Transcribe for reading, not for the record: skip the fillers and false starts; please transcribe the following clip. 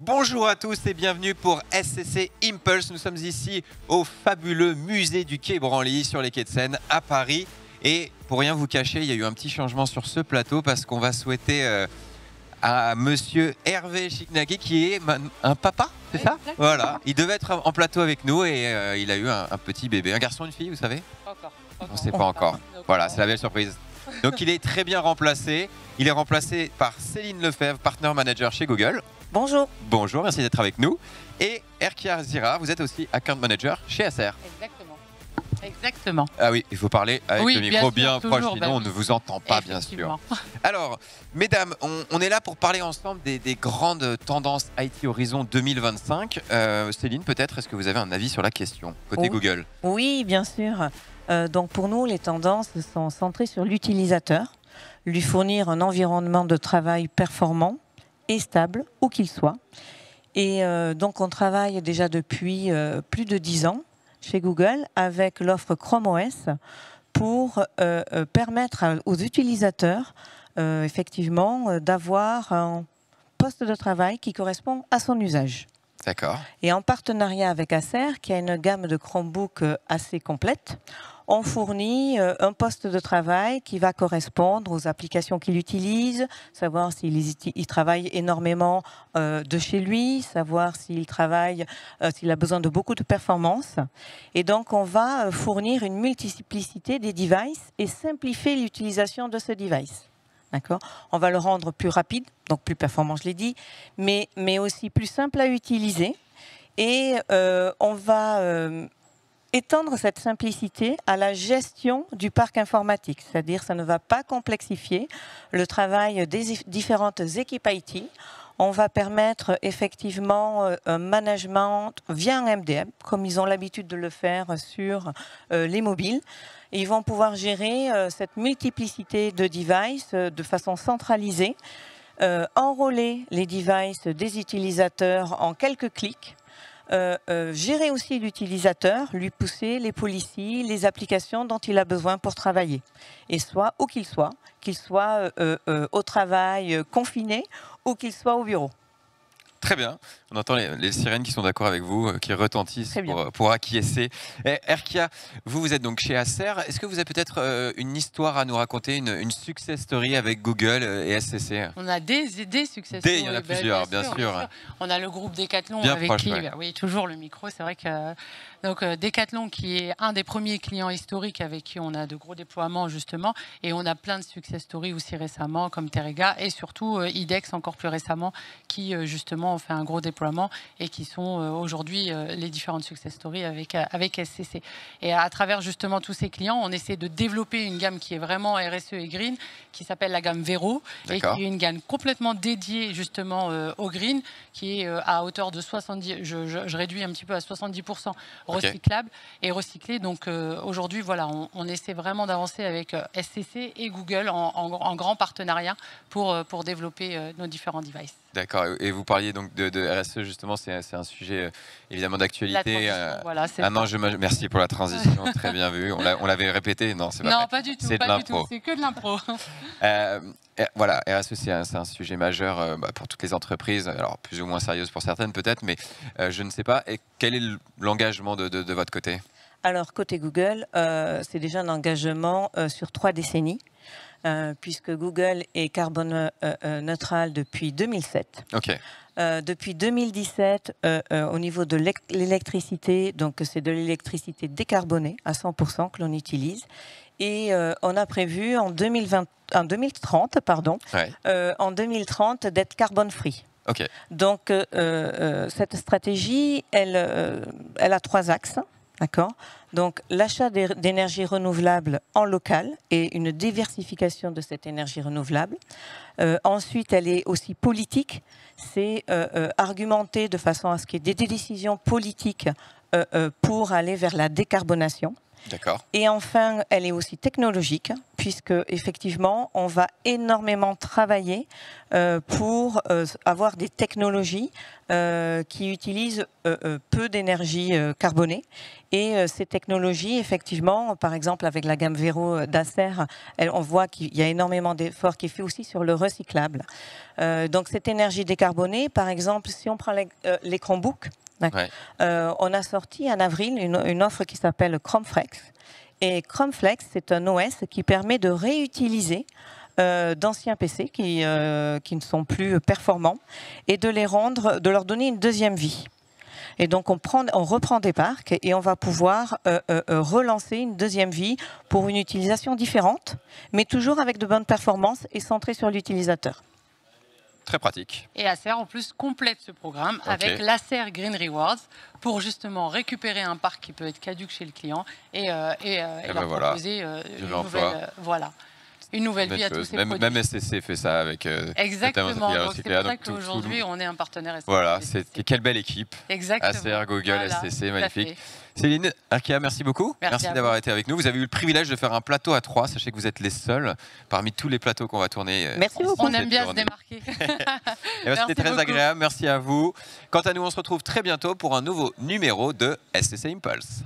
Bonjour à tous et bienvenue pour SCC Impulse. Nous sommes ici au fabuleux musée du Quai Branly sur les quais de Seine à Paris. Et pour rien vous cacher, il y a eu un petit changement sur ce plateau parce qu'on va souhaiter à monsieur Hervé Chiknagui qui est un papa, c'est ça? Voilà, il devait être en plateau avec nous et il a eu un petit bébé. Un garçon, une fille, vous savez? Encore. On ne sait pas encore. Voilà, c'est la belle surprise. Donc il est très bien remplacé. Il est remplacé par Céline Lefebvre, partner manager chez Google. Bonjour. Bonjour, merci d'être avec nous. Et Erkia Zira, vous êtes aussi account manager chez Acer. Exactement. Ah oui, il faut parler avec le micro bien proche, sinon on ne vous entend pas, bien sûr. Alors, mesdames, on est là pour parler ensemble des grandes tendances IT Horizon 2025. Céline, peut-être, est-ce que vous avez un avis sur la question, côté Google? Oui, bien sûr. Donc pour nous, les tendances sont centrées sur l'utilisateur, lui fournir un environnement de travail performant et stable, où qu'il soit. Et donc on travaille déjà depuis plus de 10 ans chez Google avec l'offre Chrome OS pour permettre aux utilisateurs effectivement d'avoir un poste de travail qui correspond à son usage. D'accord. Et en partenariat avec Acer, qui a une gamme de Chromebook assez complète, on fournit un poste de travail qui va correspondre aux applications qu'il utilise, savoir s'il travaille énormément de chez lui, savoir s'il a besoin de beaucoup de performance. Et donc, on va fournir une multiplicité des devices et simplifier l'utilisation de ce device. D'accord. On va le rendre plus rapide, donc plus performant, je l'ai dit, mais aussi plus simple à utiliser. Et on va étendre cette simplicité à la gestion du parc informatique. C'est-à-dire ça ne va pas complexifier le travail des différentes équipes IT. On va permettre effectivement un management via un MDM, comme ils ont l'habitude de le faire sur les mobiles. Et ils vont pouvoir gérer cette multiplicité de devices de façon centralisée, enrôler les devices des utilisateurs en quelques clics, gérer aussi l'utilisateur, lui pousser les policies, les applications dont il a besoin pour travailler. Et soit où qu'il soit au travail confiné ou qu'il soit au bureau. Très bien. On entend les sirènes qui sont d'accord avec vous, qui retentissent pour acquiescer. Erkia, vous êtes donc chez Acer. Est-ce que vous avez peut-être une histoire à nous raconter, une success story avec Google et SCC? On a des success stories. Il y en a plusieurs, bien sûr. On a le groupe Decathlon bien avec proche, qui, oui, toujours le micro. C'est vrai que donc Decathlon qui est un des premiers clients historiques avec qui on a de gros déploiements justement, et on a plein de success stories aussi récemment comme Terega et surtout IDEX encore plus récemment qui justement ont fait un gros déploiement et qui sont aujourd'hui les différentes success stories avec SCC. Et à travers justement tous ces clients, on essaie de développer une gamme qui est vraiment RSE et green, qui s'appelle la gamme Vero et qui est une gamme complètement dédiée justement au green, qui est à hauteur de 70, je réduis un petit peu à 70% recyclable et recyclé. Donc aujourd'hui, voilà, on essaie vraiment d'avancer avec SCC et Google en grand partenariat pour développer nos différents devices. D'accord. Et vous parliez donc de RSE, justement, c'est un sujet évidemment d'actualité. Voilà, merci pour la transition, très bien vu. On l'avait répété, non, c'est pas Non, pas du tout, c'est que de l'impro. Voilà, RSE, c'est un sujet majeur pour toutes les entreprises, alors plus ou moins sérieuses pour certaines peut-être, mais je ne sais pas. Et quel est l'engagement de votre côté? Alors, côté Google, c'est déjà un engagement sur 3 décennies. Puisque Google est carbone neutral depuis 2007. Okay. Depuis 2017, au niveau de l'électricité, donc c'est de l'électricité décarbonée à 100% que l'on utilise. Et on a prévu en 2030 d'être carbone free. Okay. Donc cette stratégie, elle a 3 axes. D'accord. Donc l'achat d'énergie renouvelable en local et une diversification de cette énergie renouvelable. Ensuite, elle est aussi politique. C'est argumenter de façon à ce qu'il y ait des décisions politiques pour aller vers la décarbonation. D'accord. Et enfin, elle est aussi technologique, puisque effectivement, on va énormément travailler pour avoir des technologies qui utilisent peu d'énergie carbonée. Et ces technologies, effectivement, par exemple avec la gamme Vero d'Acer, on voit qu'il y a énormément d'efforts qui est fait aussi sur le recyclable. Donc cette énergie décarbonée, par exemple, si on prend les Chromebooks, Ouais. on a sorti en avril une offre qui s'appelle ChromeFlex. Et ChromeFlex, c'est un OS qui permet de réutiliser d'anciens PC qui ne sont plus performants et de leur donner une deuxième vie. Et donc on reprend des parcs et on va pouvoir relancer une deuxième vie pour une utilisation différente, mais toujours avec de bonnes performances et centrée sur l'utilisateur. Très pratique. Et Acer, en plus, complète ce programme avec l'Acer Green Rewards pour justement récupérer un parc qui peut être caduc chez le client et leur proposer une nouvelle vie à tous ces produits. Même SCC fait ça avec exactement. Donc c'est pour ça qu'aujourd'hui, on est un partenaire SCC. Voilà, quelle belle équipe. Exactement. Acer, Google, voilà, SCC, magnifique. Céline, Arkia, merci beaucoup. Merci d'avoir été avec nous. Vous avez eu le privilège de faire un plateau à 3. Sachez que vous êtes les seuls parmi tous les plateaux qu'on va tourner. Merci beaucoup. On aime bien se démarquer. C'était très agréable. Merci à vous. Quant à nous, on se retrouve très bientôt pour un nouveau numéro de SCC Impulse.